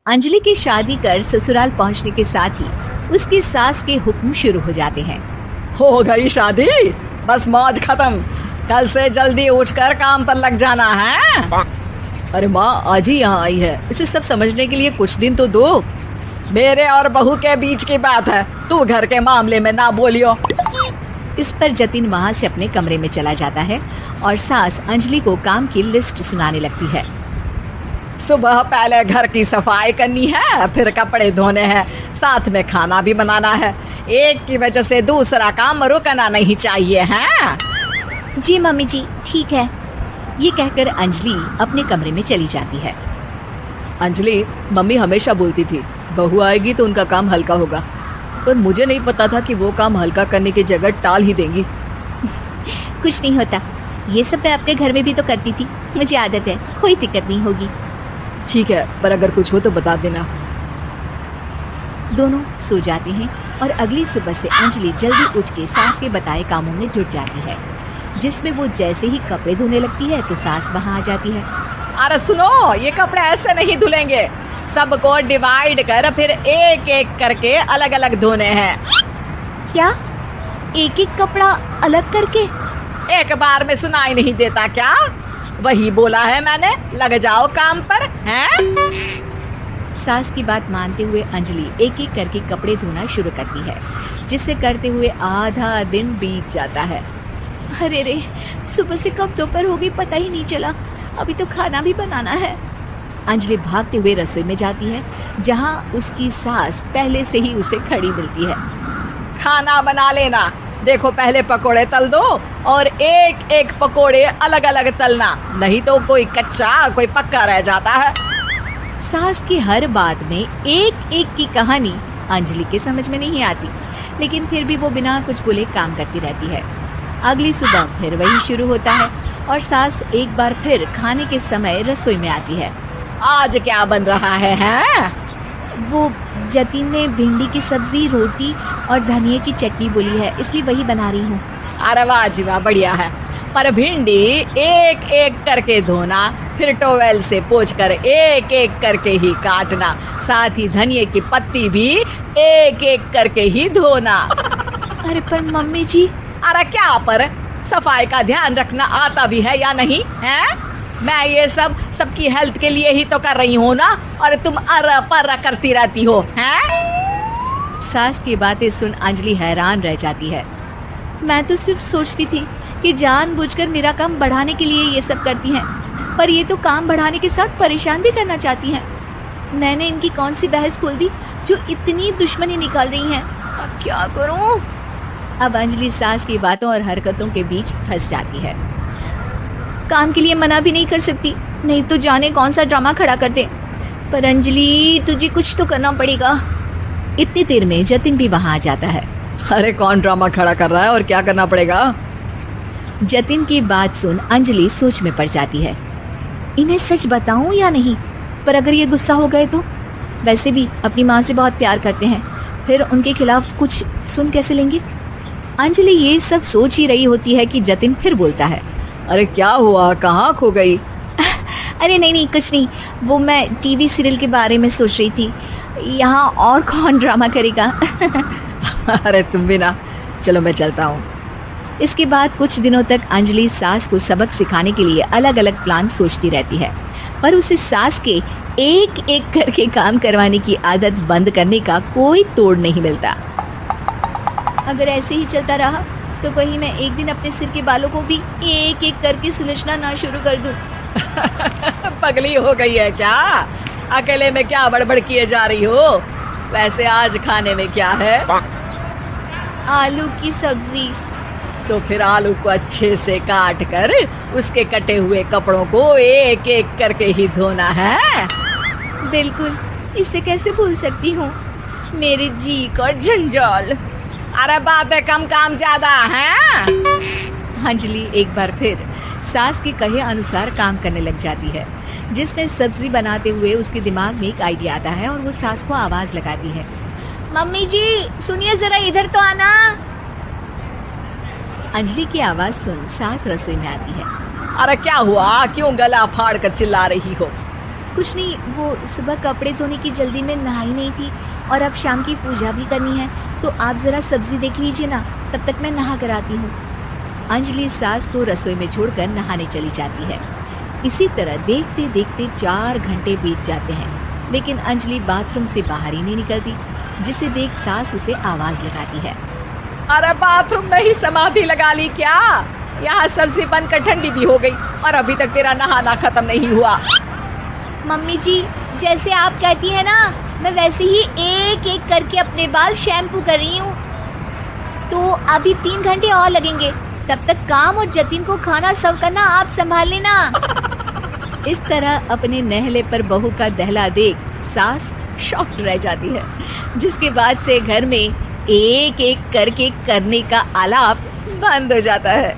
अंजलि की शादी कर ससुराल पहुंचने के साथ ही उसकी सास के हुक्म शुरू हो जाते हैं। हो गई शादी, बस मौज खत्म। कल से जल्दी उठकर काम पर लग जाना है। अरे माँ आज ही यहाँ आई है, इसे सब समझने के लिए कुछ दिन तो दो। मेरे और बहू के बीच की बात है, तू घर के मामले में ना बोलियो। इस पर जतिन वहाँ से अपने कमरे में चला जाता है और सास अंजलि को काम की लिस्ट सुनाने लगती है। सुबह पहले घर की सफाई करनी है, फिर कपड़े धोने हैं, साथ में खाना भी बनाना है। एक की वजह से दूसरा काम रुकना नहीं चाहिए है। जी मम्मी जी ठीक है। ये कहकर अंजलि अपने कमरे में चली जाती है। अंजलि, मम्मी हमेशा बोलती थी बहू आएगी तो उनका काम हल्का होगा, पर मुझे नहीं पता था कि वो काम हल्का करने की जगह टाल ही देंगी। कुछ नहीं होता, ये सब मैं अपने घर में भी तो करती थी, मुझे आदत है, कोई दिक्कत नहीं होगी। ठीक है, पर अगर कुछ हो तो बता देना। दोनों सो जाते हैं और अगली सुबह से अंजलि जल्दी उठ के सास के बताए कामों में जुट जाती है, जिसमें वो जैसे ही कपड़े धोने लगती है तो सास वहाँ आ जाती है। अरे सुनो, ये कपड़े ऐसे नहीं धुलेंगे, सबको डिवाइड कर फिर एक एक करके अलग अलग धोने हैं। क्या एक एक कपड़ा अलग करके? एक बार में सुनाई नहीं देता क्या? वही बोला है मैंने, लग जाओ काम पर हैं? सास की बात मानते हुए अंजलि एक एक करके कपड़े धोना शुरू करती है, जिससे करते हुए आधा दिन बीत जाता है। अरे रे, सुबह से कब दोपहर हो गई पता ही नहीं चला, अभी तो खाना भी बनाना है। अंजलि भागते हुए रसोई में जाती है, जहाँ उसकी सास पहले से ही उसे खड़ी मिलती है। खाना बना लेना, देखो पहले पकोड़े तल दो और एक एक पकोड़े अलग अलग तलना, नहीं तो कोई कच्चा कोई पक्का रह जाता है। सास की हर बात में एक एक की कहानी अंजलि के समझ में नहीं आती, लेकिन फिर भी वो बिना कुछ बोले काम करती रहती है। अगली सुबह फिर वही शुरू होता है और सास एक बार फिर खाने के समय रसोई में आती है। आज क्या बन रहा है? वो जतिन ने भिंडी की सब्जी, रोटी और धनिए की चटनी बोली है, इसलिए वही बना रही हूँ। अरे वाह जी वाह, बढ़िया है। पर भिंडी एक एक करके धोना, फिर टोवेल से पोंछकर एक एक करके ही काटना, साथ ही धनिए की पत्ती भी एक एक करके ही धोना। अरे पर मम्मी जी। अरे क्या पर? सफाई का ध्यान रखना आता भी है या नहीं है? मैं ये सब सबकी हेल्थ के लिए ही तो कर रही हूँ ना, और तुम अर पर करती रहती हो हैं? सास की बातें सुन अंजलि हैरान रह जाती है। मैं तो सिर्फ सोचती थी कि जानबूझकर मेरा काम बढ़ाने के लिए ये सब करती हैं, पर ये तो काम बढ़ाने के साथ परेशान भी करना चाहती हैं। मैंने इनकी कौन सी बहस खोल दी जो इतनी दुश्मनी निकाल रही हैं? अब क्या करूं? अब अंजलि सास की बातों और हरकतों के बीच फंस जाती है। काम के लिए मना भी नहीं कर सकती, नहीं तो जाने कौन सा ड्रामा खड़ा कर दे। पर अंजलि तुझे कुछ तो करना पड़ेगा। इतनी देर में जतिन भी वहां आ जाता है। अरे कौन ड्रामा खड़ा कर रहा है और क्या करना पड़ेगा? जतिन की बात सुन अंजलि सोच में पड़ जाती है। इन्हें सच बताऊं या नहीं? पर अगर ये गुस्सा हो गए तो? वैसे भी अपनी माँ से बहुत प्यार करते हैं, फिर उनके खिलाफ कुछ सुन कैसे लेंगे? अंजलि ये सब सोच ही रही होती है कि जतिन फिर बोलता है। अरे क्या हुआ, कहाँ खो गई? अरे नहीं कुछ नहीं, वो मैं टीवी सीरियल के बारे में सोच रही थी। यहाँ और कौन ड्रामा करेगा? अरे तुम भी ना, चलो मैं चलता हूँ। इसके बाद कुछ दिनों तक अंजलि सास को सबक सिखाने के लिए अलग अलग प्लान सोचती रहती है, पर उसे सास के एक एक करके काम करवाने की आदत बंद करने का कोई तोड़ नहीं मिलता। अगर ऐसे ही चलता रहा तो कहीं मैं एक दिन अपने सिर के बालों को भी एक एक करके सुलझना ना शुरू कर दूं। पगली हो गई है क्या? अकेले में क्या बड़बड़ किए जा रही हो? वैसे आज खाने में क्या है? आलू की सब्जी। तो फिर आलू को अच्छे से काट कर उसके कटे हुए कपड़ों को एक एक करके ही धोना है। बिल्कुल, इससे कैसे भूल सकती हूँ, मेरे जी का जंजाल। अरे बातें कम काम ज्यादा है। अंजलि एक बार फिर सास के कहे अनुसार काम करने लग जाती है, जिसमें सब्जी बनाते हुए उसके दिमाग में एक आइडिया आता है और वो सास को आवाज लगाती है। मम्मी जी सुनिए जरा, इधर तो आना। अंजलि की आवाज सुन सास रसोई में आती है। अरे क्या हुआ, क्यों गला फाड़ कर चिल्ला रही हो? कुछ नहीं, वो सुबह कपड़े धोने की जल्दी में नहाई नहीं थी और अब शाम की पूजा भी करनी है, तो आप ज़रा सब्जी देख लीजिए ना, तब तक मैं नहा कर आती हूँ। अंजलि सास को रसोई में छोड़कर नहाने चली जाती है। इसी तरह देखते देखते 4 घंटे बीत जाते हैं, लेकिन अंजलि बाथरूम से बाहर ही नहीं निकलती, जिसे देख सास उसे आवाज लगाती है। अरे बाथरूम में ही समाधि लगा ली क्या? यहाँ सब्जी बनकर ठंडी भी हो गई और अभी तक तेरा नहाना खत्म नहीं हुआ। मम्मी जी, जैसे आप कहती हैं ना, मैं वैसे ही एक एक करके अपने बाल शैम्पू कर रही हूँ। तो अभी 3 घंटे और लगेंगे, तब तक काम और जतिन को खाना सर्व करना आप संभाल लेना। इस तरह अपने नहले पर बहू का दहला देख सास शॉक्ड रह जाती है, जिसके बाद से घर में एक एक करके करने का आलाप बंद हो जाता है।